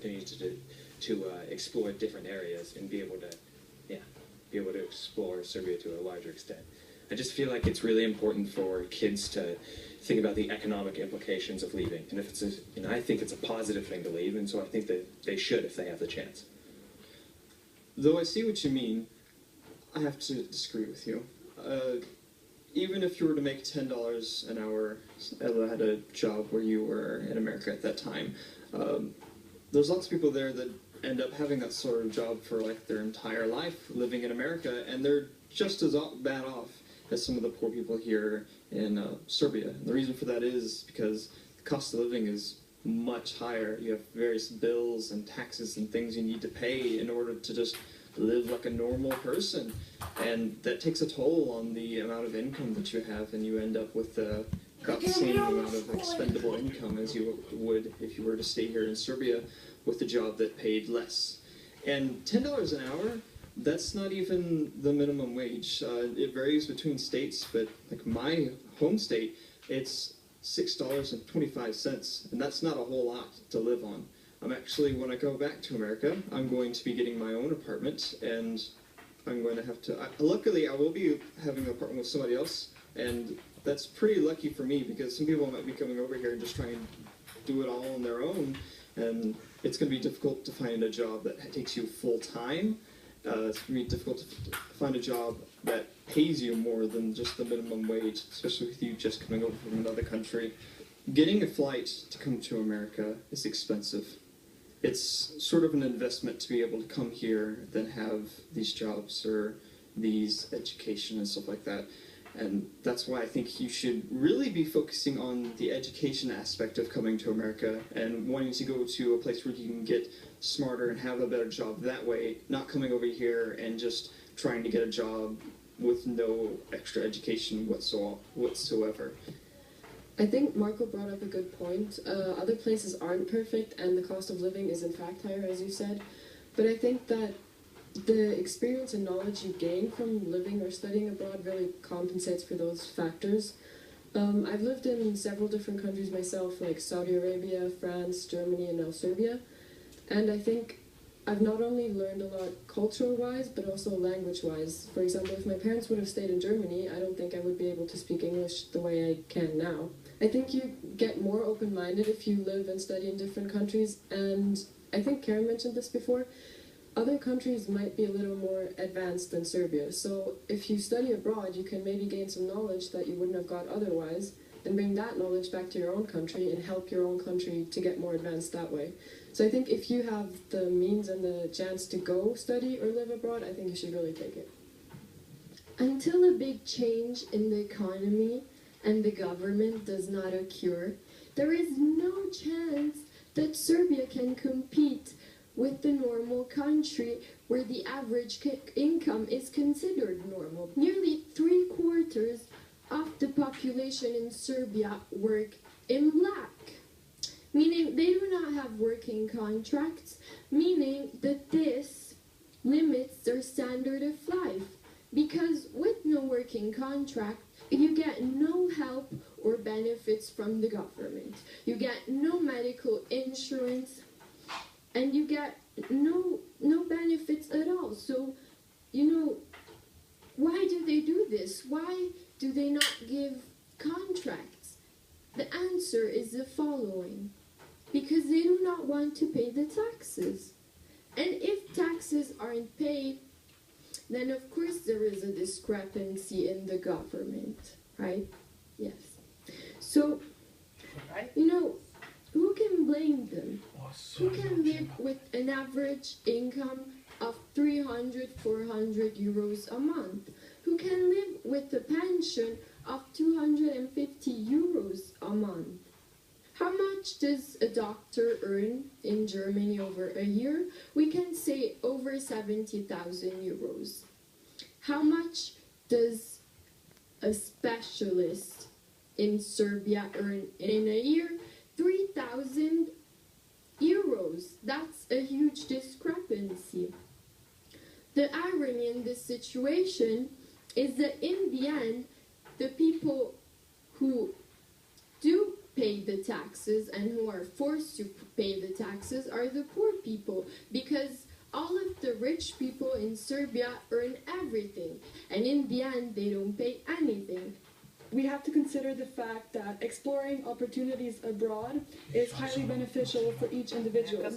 to explore different areas and be able to explore Serbia to a larger extent. I just feel like it's really important for kids to think about the economic implications of leaving, and if it's I think it's a positive thing to leave, and so I think that they should if they have the chance. Though I see what you mean, I have to disagree with you. Even if you were to make $10 an hour at a job where you were in America at that time, there's lots of people there that end up having that sort of job for like their entire life living in America, and they're just as bad off as some of the poor people here in Serbia. And the reason for that is because the cost of living is much higher. You have various bills and taxes and things you need to pay in order to just live like a normal person, and that takes a toll on the amount of income that you have, and you end up with about the same amount of expendable income as you would if you were to stay here in Serbia with a job that paid less. And $10 an hour, that's not even the minimum wage. It varies between states, but like my home state, it's $6.25, and that's not a whole lot to live on. I'm actually, when I go back to America, I'm going to be getting my own apartment, and I'm going to have to, luckily I will be having an apartment with somebody else, and that's pretty lucky for me, because some people might be coming over here and just trying to do it all on their own, and it's going to be difficult to find a job that takes you full time. It's going to be difficult to find a job that pays you more than just the minimum wage, especially with you just coming over from another country. Getting a flight to come to America is expensive. It's sort of an investment to be able to come here, then have these jobs or these education and stuff like that. And that's why I think you should really be focusing on the education aspect of coming to America and wanting to go to a place where you can get smarter and have a better job that way, not coming over here and just trying to get a job with no extra education whatsoever. I think Marco brought up a good point. Other places aren't perfect, and the cost of living is in fact higher, as you said. But I think that the experience and knowledge you gain from living or studying abroad really compensates for those factors. I've lived in several different countries myself, like Saudi Arabia, France, Germany, and now Serbia. And I think I've not only learned a lot cultural-wise, but also language-wise. For example, if my parents would have stayed in Germany, I don't think I would be able to speak English the way I can now. I think you get more open-minded if you live and study in different countries, and I think Karen mentioned this before, other countries might be a little more advanced than Serbia. So if you study abroad, you can maybe gain some knowledge that you wouldn't have got otherwise, and bring that knowledge back to your own country and help your own country to get more advanced that way. So I think if you have the means and the chance to go study or live abroad, I think you should really take it. Until a big change in the economy and the government does not occur, there is no chance that Serbia can compete with the normal country where the average income is considered normal. Nearly 3/4 of the population in Serbia work in black, meaning they do not have working contracts, meaning that this limits their standard of life. Because with no working contract, you get no help or benefits from the government. You get no medical insurance, and you get no benefits at all. So, why do they do this? Why do they not give contracts? The answer is the following: because they do not want to pay the taxes. And if taxes aren't paid, then of course there is a discrepancy in the government, right? Yes. So, who can blame them? Who can live with an average income of 300, 400 euros a month? Who can live with a pension of 250 euros a month? How much does a doctor earn in Germany over a year? We can say over 70,000 euros. How much does a specialist in Serbia earn in a year? 3,000 euros. That's a huge discrepancy. The irony in this situation is that in the end, the people who do pay the taxes and who are forced to pay the taxes are the poor people, because all of the rich people in Serbia earn everything, and in the end they don't pay anything. We have to consider the fact that exploring opportunities abroad is highly beneficial for each individual.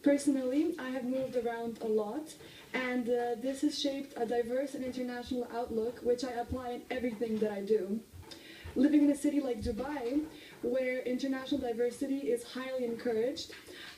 Personally, I have moved around a lot, and this has shaped a diverse and international outlook, which I apply in everything that I do. Living in a city like Dubai, where international diversity is highly encouraged,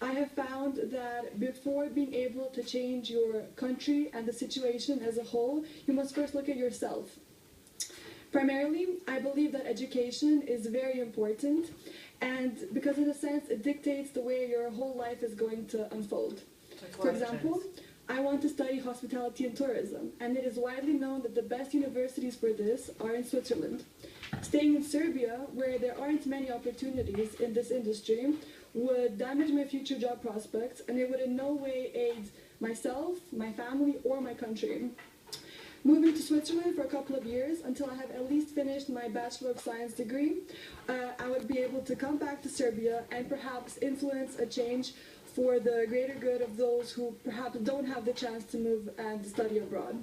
I have found that before being able to change your country and the situation as a whole, you must first look at yourself. Primarily, I believe that education is very important, and because in a sense it dictates the way your whole life is going to unfold. For example, I want to study hospitality and tourism, and it is widely known that the best universities for this are in Switzerland. Staying in Serbia, where there aren't many opportunities in this industry, would damage my future job prospects, and it would in no way aid myself, my family, or my country. Moving to Switzerland for a couple of years until I have at least finished my Bachelor of Science degree, I would be able to come back to Serbia and perhaps influence a change for the greater good of those who perhaps don't have the chance to move and study abroad.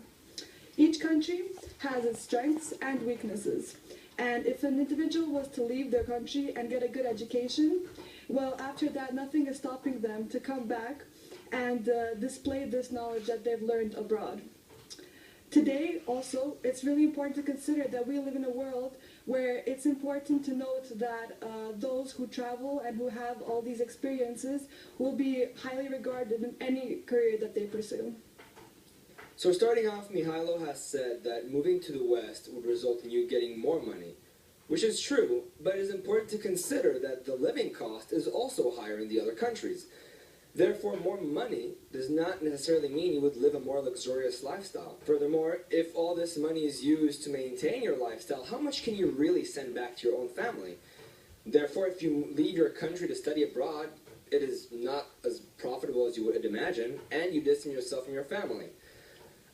Each country has its strengths and weaknesses, and if an individual was to leave their country and get a good education, well, after that, nothing is stopping them to come back and display this knowledge that they've learned abroad. Today, also, it's really important to consider that we live in a world where it's important to note that those who travel and who have all these experiences will be highly regarded in any career that they pursue. So starting off, Mihailo has said that moving to the West would result in you getting more money, which is true, but it is important to consider that the living cost is also higher in the other countries. Therefore, more money does not necessarily mean you would live a more luxurious lifestyle. Furthermore, if all this money is used to maintain your lifestyle, how much can you really send back to your own family? Therefore, if you leave your country to study abroad, it is not as profitable as you would imagine, and you distance yourself from your family.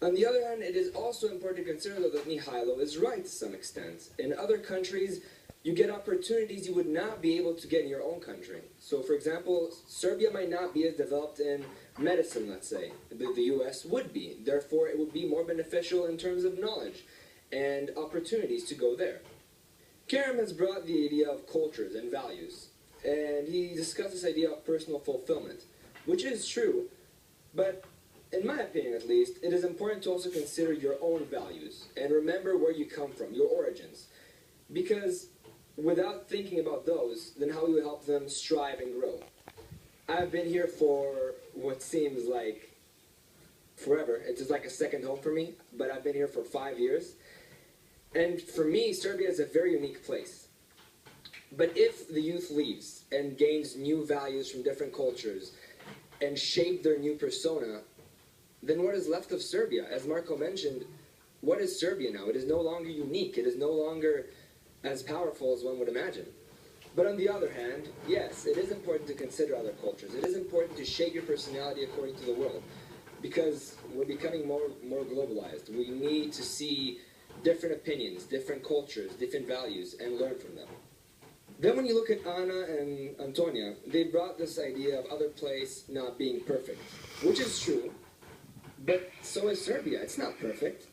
On the other hand, it is also important to consider, though, that Mihailo is right to some extent. In other countries, you get opportunities you would not be able to get in your own country. So, for example, Serbia might not be as developed in medicine, let's say, but the US would be. Therefore, it would be more beneficial in terms of knowledge and opportunities to go there. Kerem has brought the idea of cultures and values, and he discussed this idea of personal fulfillment, which is true, but in my opinion at least, it is important to also consider your own values and remember where you come from, your origins. Because without thinking about those, then how will you help them strive and grow? I've been here for what seems like forever. It's just like a second home for me, but I've been here for 5 years. And for me, Serbia is a very unique place. But if the youth leaves and gains new values from different cultures and shape their new persona, then what is left of Serbia? As Marco mentioned, what is Serbia now? It is no longer unique. It is no longer as powerful as one would imagine. But on the other hand, yes, it is important to consider other cultures. It is important to shape your personality according to the world, because we're becoming more globalized. We need to see different opinions, different cultures, different values, and learn from them. Then when you look at Anna and Antonia, they brought this idea of other place not being perfect, which is true, but so is Serbia. It's not perfect.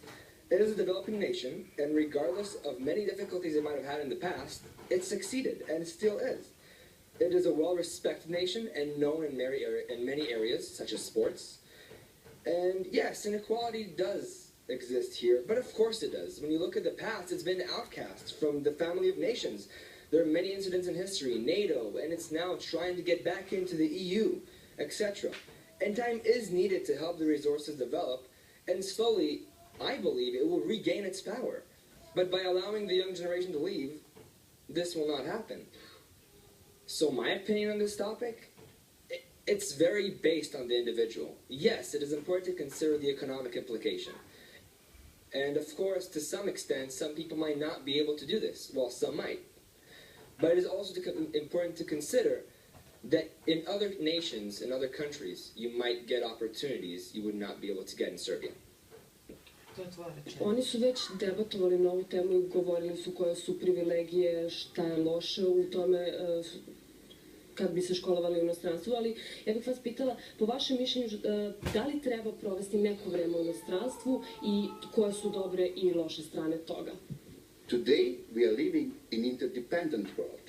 It is a developing nation, and regardless of many difficulties it might have had in the past, it succeeded, and it still is. It is a well-respected nation and known in many areas, such as sports. And yes, inequality does exist here, but of course it does. When you look at the past, it's been outcast from the family of nations. There are many incidents in history, NATO, and it's now trying to get back into the EU, etc. And time is needed to help the resources develop, and slowly, I believe, it will regain its power. But by allowing the young generation to leave, this will not happen. So my opinion on this topic, it's very based on the individual. Yes, it is important to consider the economic implication. And of course, to some extent, some people might not be able to do this, while some might. But it is also important to consider that in other nations, in other countries, you might get opportunities you would not be able to get in Serbia. Oni su već debatovali na ovu temu i govorili su koje su privilegije, šta je loše u tome kad bi se školovali u inostranstvu, ali ja bih vas pitala, po vašem mišljenju, da li treba provesti neko vreme u inostranstvu i koje su dobre i loše strane toga? Today we are living in interdependent world,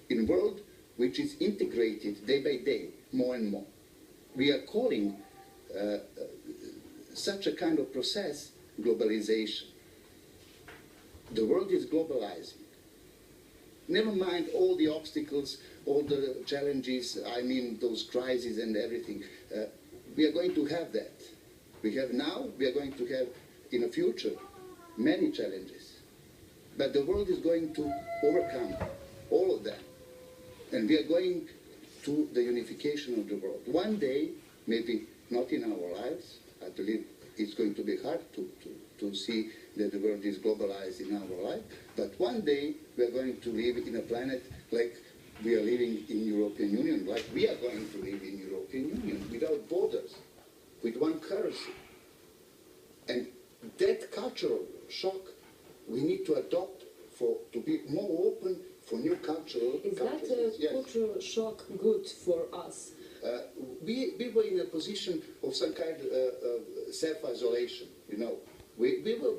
in a world which is integrated day by day, more and more. We are calling such a kind of process globalization. The world is globalizing. Never mind all the obstacles, all the challenges, I mean those crises and everything. We are going to have that. We have now, we are going to have in the future many challenges. But the world is going to overcome all of them. And we are going to the unification of the world. One day, maybe not in our lives, I believe it's going to be hard to see that the world is globalized in our life, but one day we are going to live in a planet like we are living in European Union, like we are going to live in European Union, without borders, with one currency. And that cultural shock we need to adopt to be more open for new cultural Is that a cultural shock good for us? We were in a position of some kind of self-isolation, you know. We were,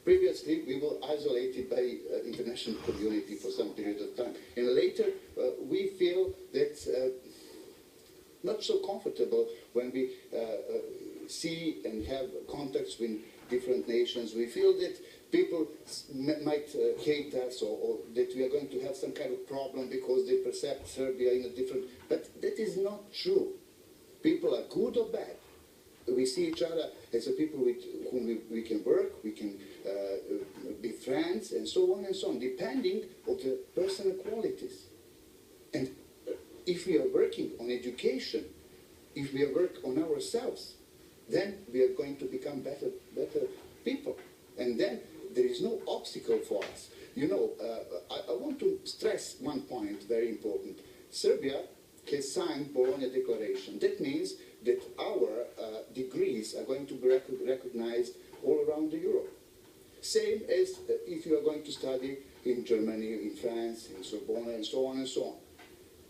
previously, we were isolated by international community for some period of time. And later, we feel that not so comfortable when we see and have contacts with different nations. We feel that people might hate us or that we are going to have some kind of problem because they perceive Serbia in a different... But that is not true. People are good or bad. We see each other as a people with whom we can work, we can be friends, and so on, depending on the personal qualities. And if we are working on education, if we work on ourselves, then we are going to become better people. And then there is no obstacle for us. You know, I want to stress one point, very important. Serbia has signed Bologna Declaration. That means that our degrees are going to be recognized all around Europe. Same as if you are going to study in Germany, in France, in Sorbonne, and so on and so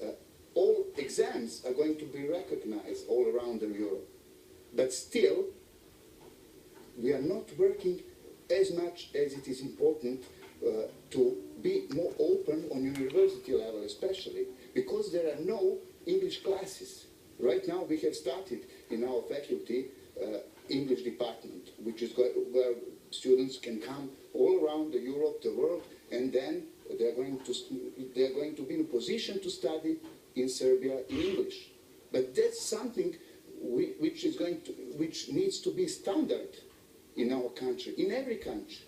on. All exams are going to be recognized all around Europe. But still, we are not working as much as it is important to be more open on university level especially, because there are no English classes. Right now we have started in our faculty English department, which is where students can come all around Europe, the world, and then they are going to be in a position to study in Serbia in English. But that's something which needs to be standard in our country, in every country.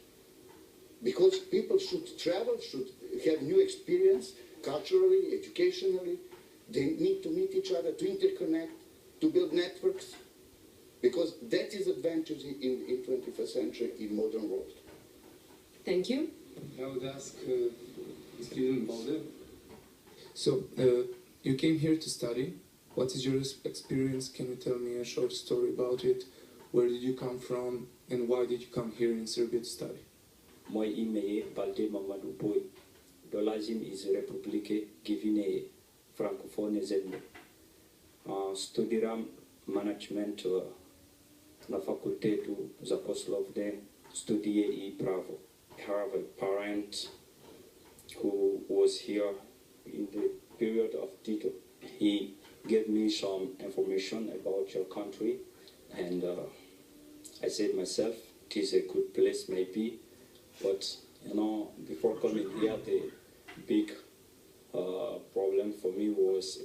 Because people should travel, should have new experience, culturally, educationally. They need to meet each other, to interconnect, to build networks. Because that is advantage in 21st century, in modern world. Thank you. I would ask student Balde. So, you came here to study. What is your experience? Can you tell me a short story about it? Where did you come from and why did you come here in Serbia to study? Moje ime je Balde Mamadou Boj. Dolazim iz Republike Gvineje, frankofone zemlje. Studiram management na fakultetu za poslovne studije I pravo. I have a parent who was here in the period of Tito. He gave me some information about your country, and I said myself, it is a good place maybe, but you know, before coming here, the big problem for me was